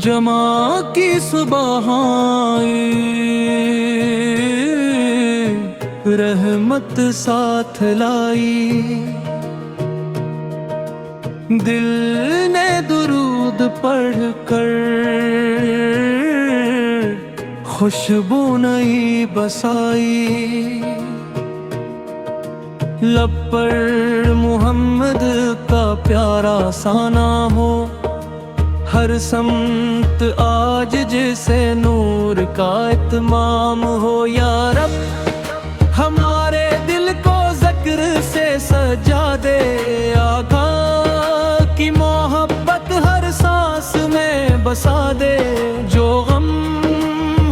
جمع کی صبح آئی، رحمت ساتھ لائی، دل نے درود پڑھ کر خوشبو نئی بسائی، لب پر محمد کا پیارا سانا ہو، ہر سمت آج جیسے نور کا اتمام ہو۔ یا رب ہمارے دل کو ذکر سے سجا دے، آقا کی محبت ہر سانس میں بسا دے، جو غم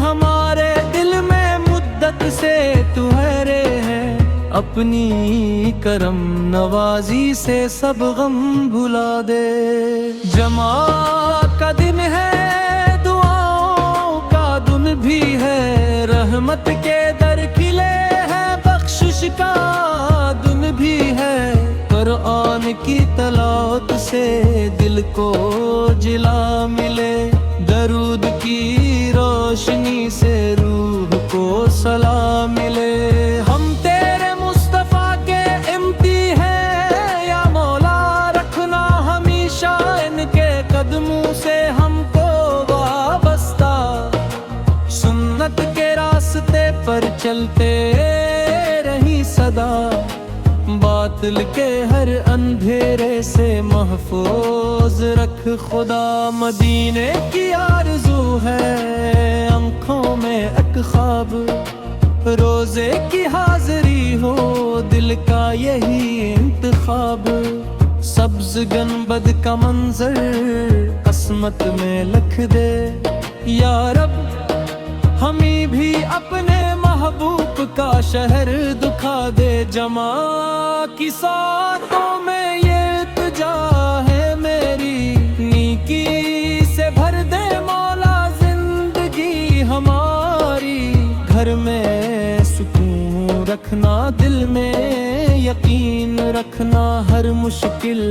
ہمارے دل میں مدت سے ٹھہرے ہیں، اپنی کرم نوازی سے سب غم بھلا دے۔ جمع کا دن ہے، دعاؤں کا دن بھی ہے، رحمت کے در کھلے ہیں، بخشش کا دن بھی ہے، قرآن کی تلاوت سے دل کو جلا ملے، درود کی روشنی سے روح کو سلام ملے۔ ہم تیرے مصطفیٰ کے امتی ہیں یا مولا، رکھنا ہمیشہ ان کے قدموں سے ہم کو وابستہ، سنت کے راستے پر چلتے رہی صدا، باطل کے ہر اندھیرے سے محفوظ رکھ خدا۔ مدینے کی آرزو ہے آنکھوں میں ایک خواب، روزے کی حاضری ہو دل کا یہی انتخاب، سبز گنبد کا منظر قسمت میں لکھ دے، یا رب ہمیں بھی اپنے محبوب کا شہر دکھا دے۔ جمع کی ساتوں میں یہ التجا ہے میری، نیکی سے بھر دے مولا زندگی ہماری، گھر میں سکون رکھنا، دل میں یقین رکھنا، ہر مشکل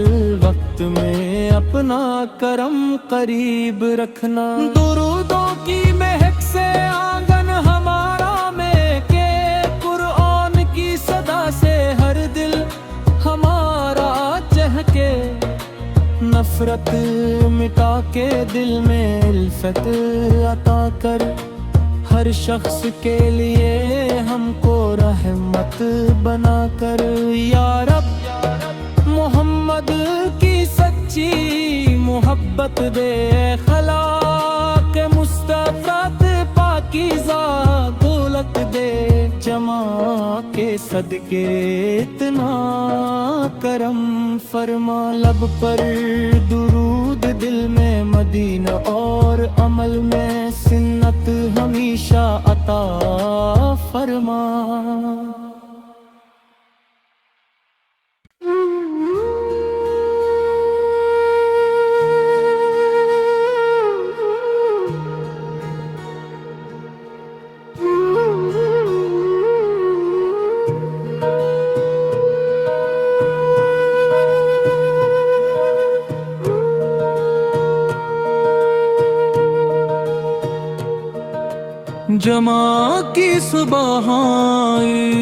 وقت میں اپنا کرم قریب رکھنا۔ درودوں کی مہک سے آنگن ہمارا مہکے، قرآن کی صدا سے ہر دل ہمارا چہکے، نفرت مٹا کے دل میں الفت عطا کر، ہر شخص کے لیے ہم کو رحمت بنا کر۔ یا رب محمد کی سچی محبت دے، خلاق مصطفیٰ پاکیزہ دولت دے، جمع کے صدقے اتنا کرم فرما، لب پر درود دل میں مدینہ اور عمل میں سنت ہمیشہ عطا فرما۔ جمع کی صبح آئی،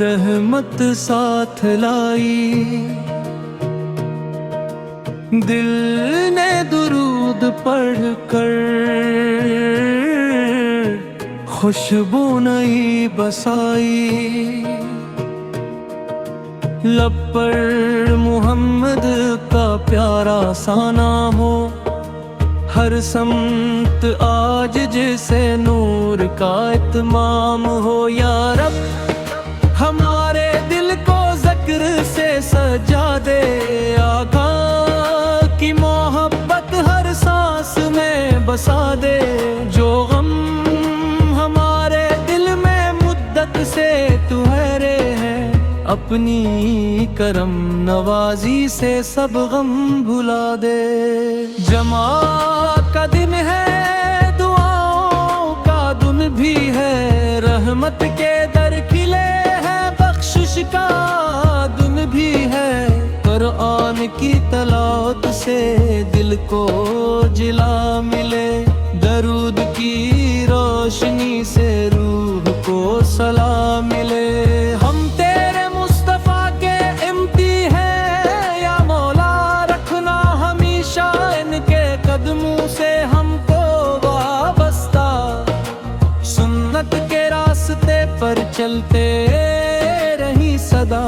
رحمت ساتھ لائی، دل نے درود پڑھ کر خوشبو نئی بسائی، لب پر محمد کا پیارا سانا ہو، ہر سمت آج جیسے نور کا اتمام ہو۔ یا رب ہمارے دل کو ذکر سے سجا دے، آقا کی محبت ہر سانس میں بسا دے، جو غم ہمارے دل میں مدت سے ٹھہرے ہیں، اپنی کرم نوازی سے سب غم بھلا دے۔ جمع کا دن ہے، دعاؤں کا دن بھی ہے، رحمت کے در کھلے ہیں، بخشش کا دن بھی ہے، قرآن کی تلاوت سے دل کو جلا ملے، درود کی روشنی سے روح کو سلام ملے۔ ہم تیرے مصطفیٰ کے امتی ہیں یا مولا، رکھنا ہمیشہ ان کے قدموں سے ہم کو وابستہ، سنت کے راستے پر چلتے رہی صدا،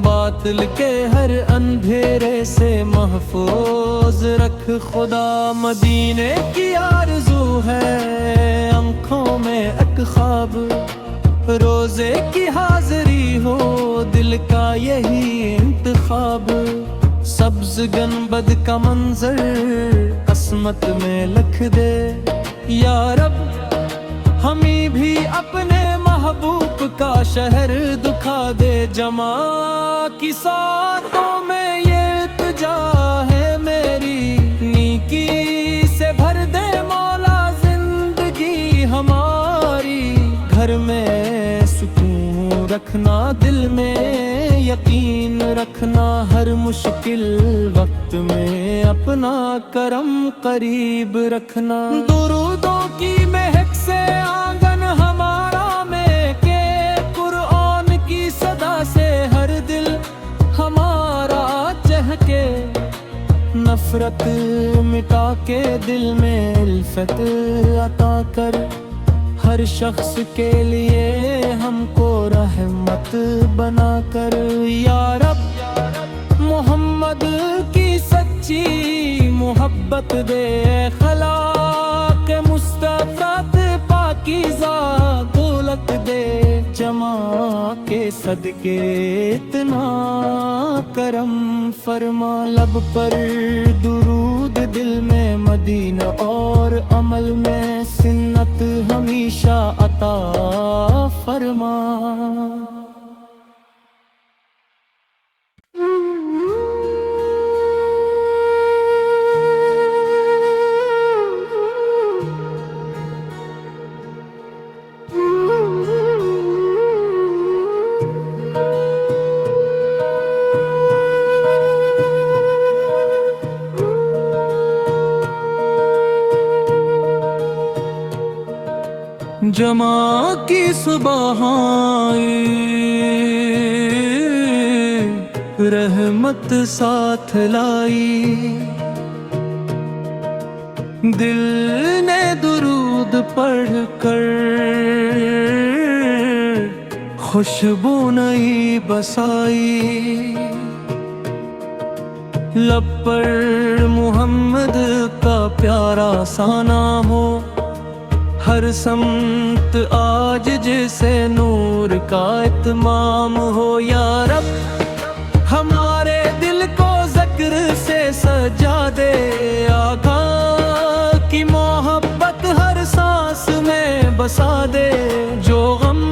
باطل کے ہر اندھیرے سے محفوظ رکھ خدا۔ مدینے کی آرزو ہے آنکھوں میں ایک خواب، روزے کی حاضری ہو دل کا یہی انتخاب، سبز گنبد کا منظر قسمت میں لکھ دے، یا رب ہمیں بھی اپنے محبوب کا شہر دکھا دے۔ جماع کی ساتوں میں یہ التجا ہے میری، نیکی سے بھر دے مولا زندگی ہماری، گھر میں سکون رکھنا دل میں یقین رکھنا، ہر مشکل وقت میں اپنا کرم قریب رکھنا، درودوں کی مہک سے آنگن ہمارا میں کہ قرآن کی صدا سے ہر دل ہمارا چہکے، نفرت مٹا کے دل میں الفت عطا کر، ہر شخص کے لیے ہم کو رحمت بنا کر، یا رب محمد کی سچی محبت دے، خلاق مصطفیٰ پاکیزہ دولت دے، جماع کے صدقے اتنا کرم فرما، لب پر درود دل میں مدینہ اور عمل میں سنت ہمیشہ عطا فرما۔ جماع کی صبح آئی، رحمت ساتھ لائی، دل نے درود پڑھ کر خوشبو نئی بسائی، لب پر محمد کا پیارا سا نام ہو، ہر سمت آج جیسے نور کا اتمام ہو، یا رب ہمارے دل کو ذکر سے سجا دے، آقا کی محبت ہر سانس میں بسا دے، جو غم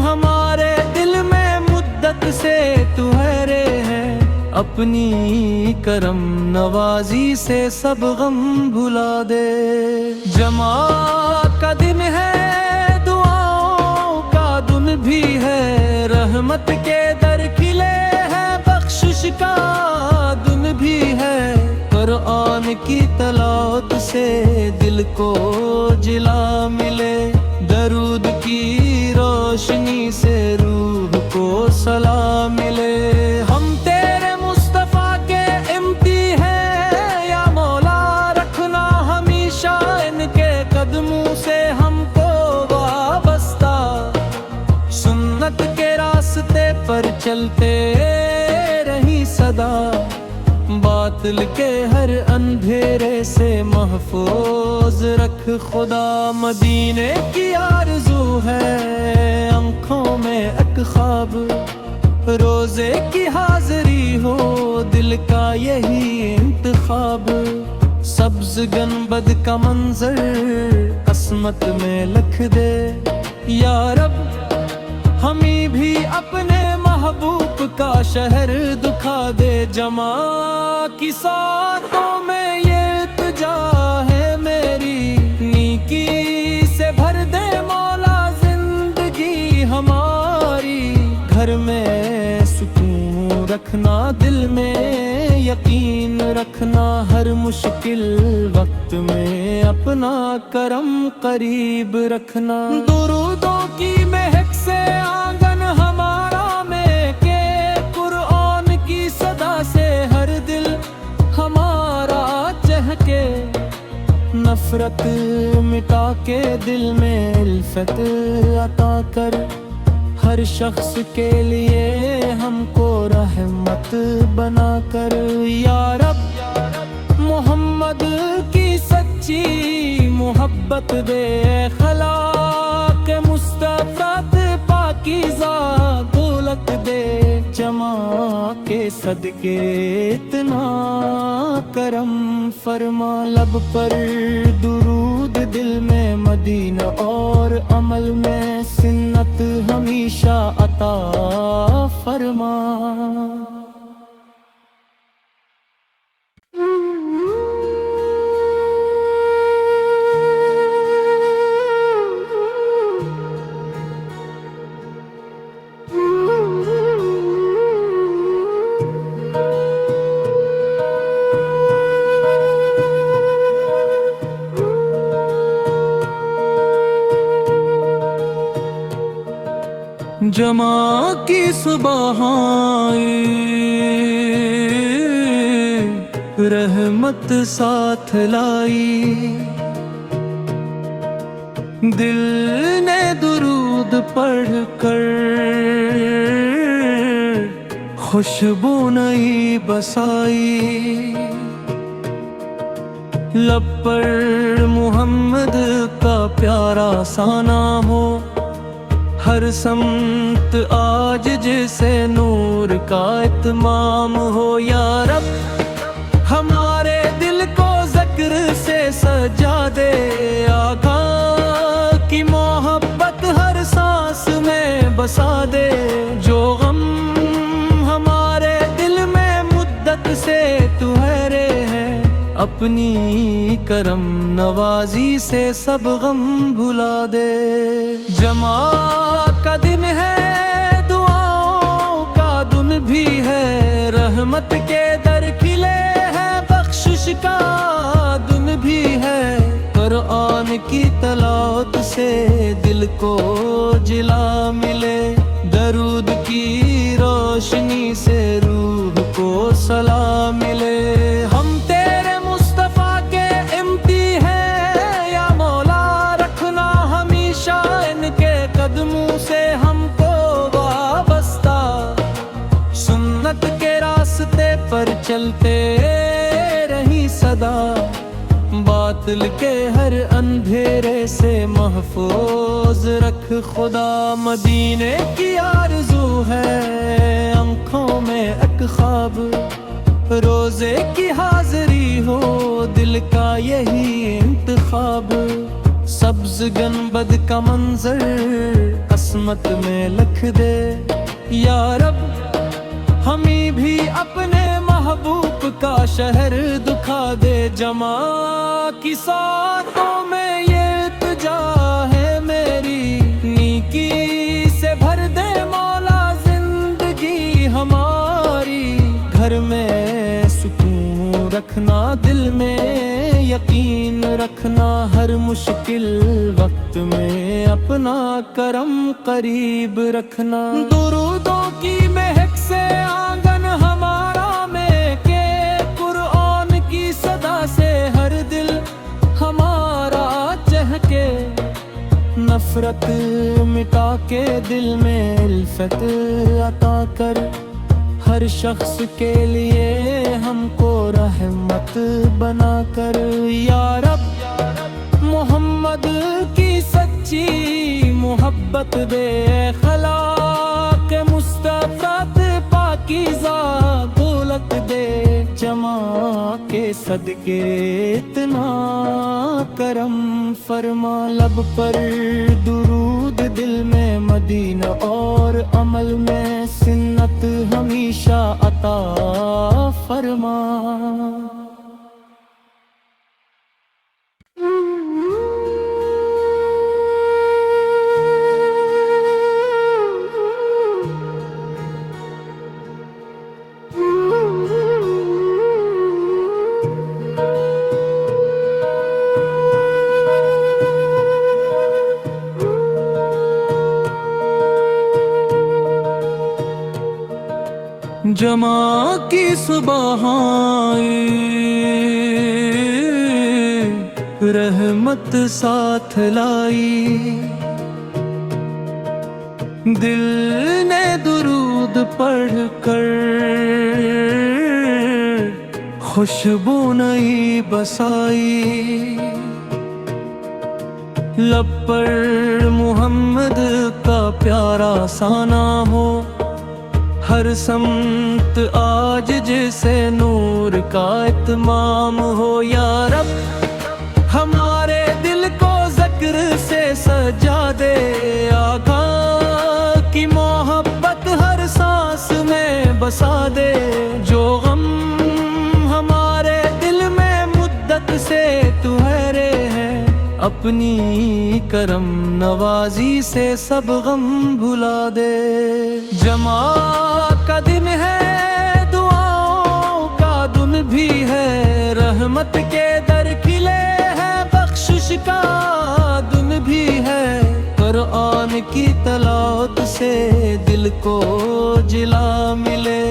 ہمارے دل میں مدت سے ٹھہرے ہیں، اپنی کرم نوازی سے سب غم بھلا دے۔ جماع کا دن ہے، دعاؤں کا دن بھی ہے، رحمت کے در کھلے ہیں، بخشش کا دن بھی ہے، قرآن کی تلاوت سے دل کو جلا ملے، درود کی روشنی سے روح کو سلام ملے۔ ہم تیرے مصطفیٰ کے امتی ہیں یا مولا، رکھنا ہمیشہ ان کے قدموں سے ہم کو وابستہ، سنت کے راستے پر چلتے رہی صدا، باطل کے ہر اندھیرے سے محفوظ رکھ خدا۔ مدینے کی آرزو ہے آنکھوں میں ایک خواب، روزے کی حاضری ہو دل کا یہی انتخاب، سبز گنبد کا منظر قسمت میں لکھ دے، یا رب ہمیں بھی اپنے محبوب کا شہر دکھا دے۔ جماع کی ساتوں میں یہ التجا ہے میری، نیکی سے بھر دے مولا زندگی ہماری، گھر میں سکون رکھنا دل میں یقین رکھنا، ہر مشکل وقت میں اپنا کرم قریب رکھنا۔ درودوں کی مہک سے آنگن ہمارا مہکے، قرآن کی صدا سے ہر دل ہمارا چہکے، نفرت مٹا کے دل میں الفت عطا کر، ہر شخص کے لیے ہم کو رحمت بنا کر۔ یا رب محمد کی سچی محبت دے، اخلاق مصطفیٰ پاکیزہ دولت دے، جمع کے صدقے اتنا کرم فرما، لب پر درود دل میں مدینہ اور عمل میں سنت ہمیشہ عطا فرما۔ جمع کی صبح آئی، رحمت ساتھ لائی، دل نے درود پڑھ کر خوشبو نئی بسائی، لب پر محمد کا پیارا سا نام ہو، ہر سمت آج جیسے نور کا اتمام ہو۔ یا رب ہمارے دل کو ذکر سے سجا دے، آقا کی محبت ہر سانس میں بسا دے، جو غم ہمارے دل میں مدت سے ٹھہرے ہیں، اپنی کرم نوازی سے سب غم بھلا دے۔ جمعہ کا دن ہے، دعاؤں کا دن بھی ہے، رحمت کے در کھلے ہیں، بخشش کا دن بھی ہے، قرآن کی تلاوت سے دل کو جلا ملے، درود کی روشنی سے روح کو سلام ملے۔ ہم تیرے مصطفیٰ کے امتی ہیں یا مولا، رکھنا ہمیشہ ان کے قدموں سے ہم کو وابستہ، سنت کے راستے پر چلتے رہی صدا، باطل کے ہر اندھیرے سے محفوظ رکھ خدا۔ مدینے کی آرزو ہے آنکھوں میں ایک خواب، روزے کی حاضری ہو دل کا یہی انتخاب، سبز گنبد کا منظر عصمت میں لکھ دے، یا رب ہمیں بھی اپنے محبوب کا شہر دکھا دے۔ جمع کی ساتوں میں یہ التجا ہے میری، نیکی سے بھر دے مولا زندگی ہماری، گھر میں سکون رکھنا دل میں یقین رکھنا، ہر مشکل وقت میں اپنا کرم قریب رکھنا۔ درودوں کی مہک سے آنگن ہمارا مہکے، قرآن کی صدا سے ہر دل ہمارا چہکے، نفرت مٹا کے دل میں الفت عطا کر، ہر شخص کے لیے ہم کو رحمت بنا کر۔ یا رب محمد کی سچی محبت دے، اخلاق مصطفیٰ پاکیزہ دولت دے، جمع کے صدقے اتنا کرم فرما، لب پر درود دل میں مدینہ اور عمل میں سنت ہمیشہ عطا فرما۔ جمع کی صبح آئی، رحمت ساتھ لائی، دل نے درود پڑھ کر خوشبو نئی بسائی، لب پر محمد کا پیارا سا نام ہو، ہر سمت آج جیسے نور کا اتمام ہو۔ یا رب ہمارے دل کو ذکر سے سجا دے، آقا کی محبت ہر سانس میں بسا دے، جو غم ہمارے دل میں مدت سے ٹھہرے ہیں، اپنی کرم نوازی سے سب غم بھلا دے۔ جمعہ کا دن ہے، دعاؤں کا دن بھی ہے، رحمت کے در کھلے ہیں، بخشش کا دن بھی ہے، قرآن کی تلاوت سے دل کو جلا ملے،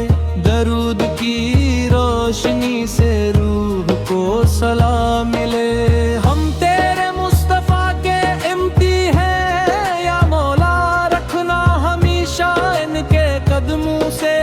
درود کی روشنی سے روح کو صلاح ملے۔ ہم تیرے مصطفیٰ کے امتی ہیں یا مولا، رکھنا ہمیشہ ان کے قدموں سے